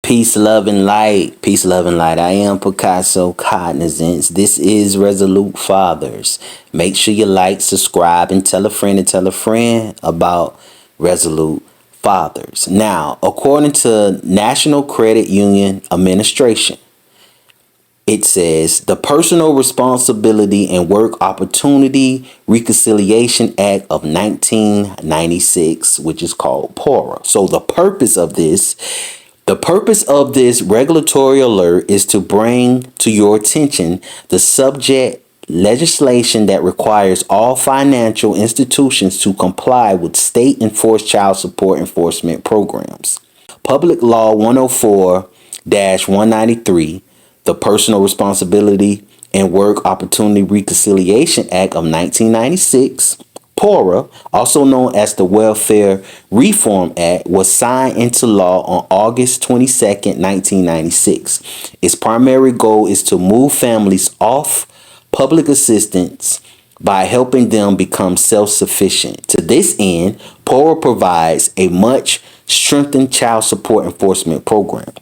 Peace, love, and light. Peace, love, and light. I am Picasso Cognizance. This is Resolute Fathers. Make sure you like, subscribe, and tell a friend about Resolute Fathers. Now, according to National Credit Union Administration, it says the Personal Responsibility and Work Opportunity Reconciliation Act of 1996, which is called PORA. So the purpose of this regulatory alert is to bring to your attention the subject legislation that requires all financial institutions to comply with state enforced child support enforcement programs. Public Law 104-193, the Personal Responsibility and Work Opportunity Reconciliation Act of 1996, PORA, also known as the Welfare Reform Act, was signed into law on August 22nd, 1996. Its primary goal is to move families off public assistance by helping them become self-sufficient. To this end, PORA provides a much strengthened child support enforcement program.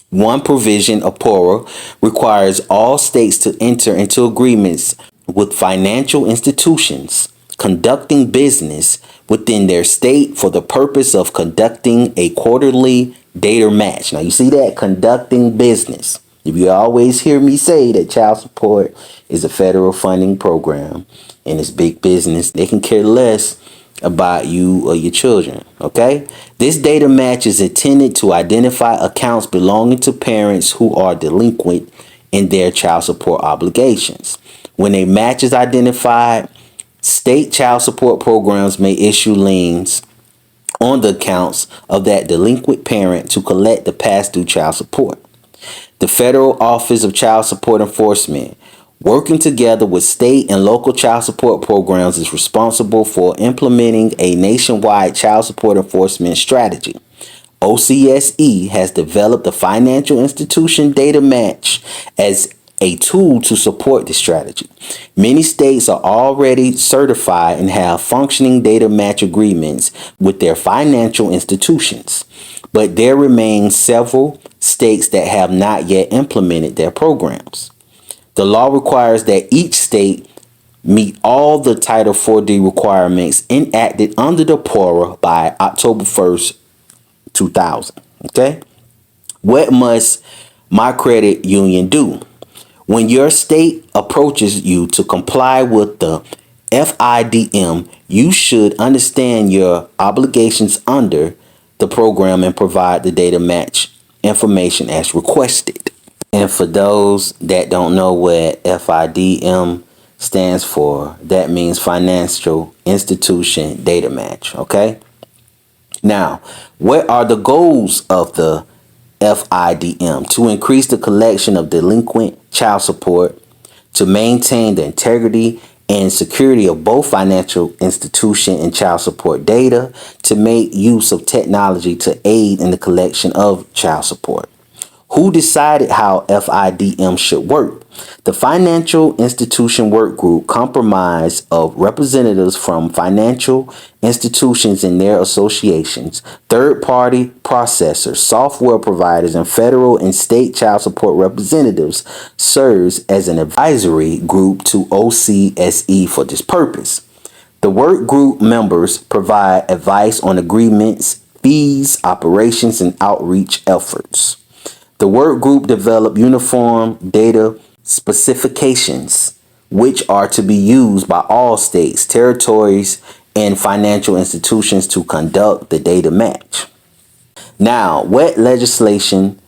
One provision of PORA requires all states to enter into agreements with financial institutions conducting business within their state for the purpose of conducting a quarterly data match. Now, you see that? Conducting business. If you always hear me say that child support is a federal funding program and it's big business, they can care less about you or your children. Okay, this data match is intended to identify accounts belonging to parents who are delinquent in their child support obligations. When a match is identified, state child support programs may issue liens on the accounts of that delinquent parent to collect the past due child support. The Federal Office of Child Support Enforcement, working together with state and local child support programs, is responsible for implementing a nationwide child support enforcement strategy. OCSE has developed the Financial Institution Data Match as a tool to support this strategy. Many states are already certified and have functioning data match agreements with their financial institutions, but there remain several states that have not yet implemented their programs. The law requires that each state meet all the Title 4D requirements enacted under the PORA by October 1st, 2000. Okay? What must my credit union do? When your state approaches you to comply with the FIDM, you should understand your obligations under the program and provide the data match information as requested. And for those that don't know what FIDM stands for, that means Financial Institution Data Match. Okay? Now, what are the goals of the FIDM? To increase the collection of delinquent child support, to maintain the integrity and security of both financial institution and child support data, to make use of technology to aid in the collection of child support. Who decided how FIDM should work? The Financial Institution Work Group, comprised of representatives from financial institutions and their associations, third-party processors, software providers, and federal and state child support representatives, serves as an advisory group to OCSE for this purpose. The work group members provide advice on agreements, fees, operations, and outreach efforts. The work group developed uniform data specifications, which are to be used by all states, territories, and financial institutions to conduct the data match. Now, what legislation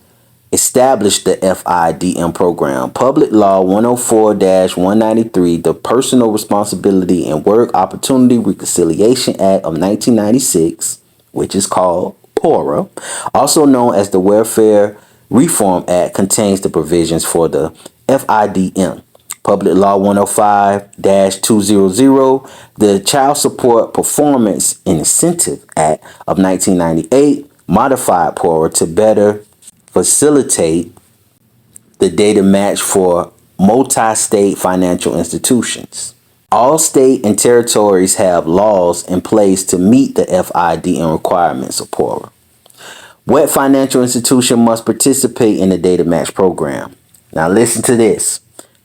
established the FIDM program? Public Law 104-193, the Personal Responsibility and Work Opportunity Reconciliation Act of 1996, which is called PORA, also known as the Welfare Reform Act, contains the provisions for the FIDM. Public Law 105-200, the Child Support Performance and Incentive Act of 1998, modified PORA to better facilitate the data match for multi-state financial institutions. All state and territories have laws in place to meet the FIDM requirements of PORA. What financial institution must participate in the data match program? Now listen to this.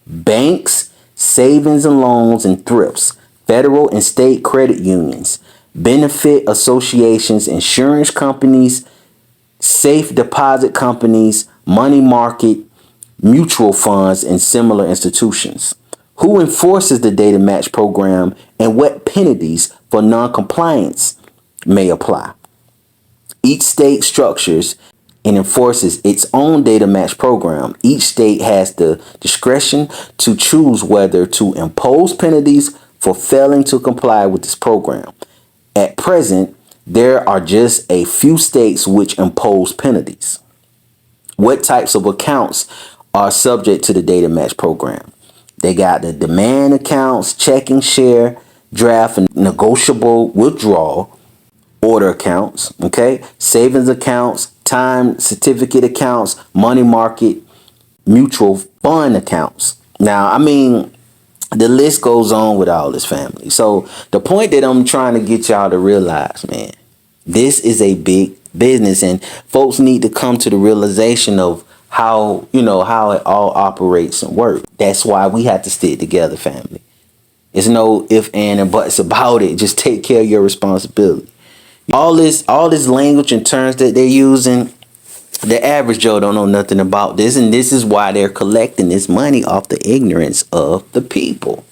Banks, savings and loans and thrifts, federal and state credit unions, benefit associations, insurance companies, safe deposit companies, money market, mutual funds, and similar institutions. Who enforces the data match program and what penalties for non-compliance may apply? Each state structures and enforces its own data match program. Each state has the discretion to choose whether to impose penalties for failing to comply with this program. At present, there are just a few states which impose penalties. What types of accounts are subject to the data match program? They got the demand accounts, checking, share, draft, and negotiable withdrawal order accounts, okay? Savings accounts, time certificate accounts, money market, mutual fund accounts. Now, I mean, the list goes on with all this, family. So the point that I'm trying to get y'all to realize, man, this is a big business, and folks need to come to the realization of how, how it all operates and works. That's why we have to stick together, family. It's no if, and buts about it. Just take care of your responsibility. All this language and terms that they're using, the average Joe don't know nothing about this, and this is why they're collecting this money off the ignorance of the people.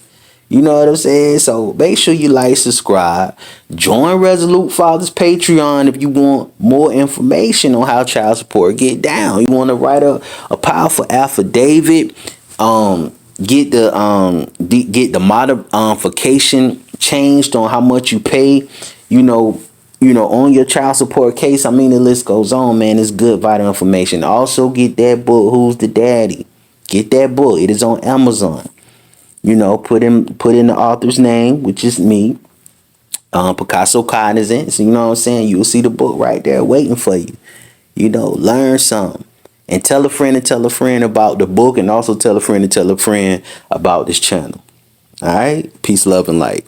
You know what I'm saying? So make sure you like, subscribe, join Resolute Fathers Patreon if you want more information on how child support get down. You want to write a powerful affidavit, get the modification changed on how much you pay, on your child support case. I mean, the list goes on, man. It's good, vital information. Also, get that book, Who's the Daddy? Get that book. It is on Amazon. Put in the author's name, which is me, Picasso Cognizance. You know what I'm saying? You'll see the book right there waiting for you. Learn something. And tell a friend about the book, and also tell a friend about this channel. All right? Peace, love, and light.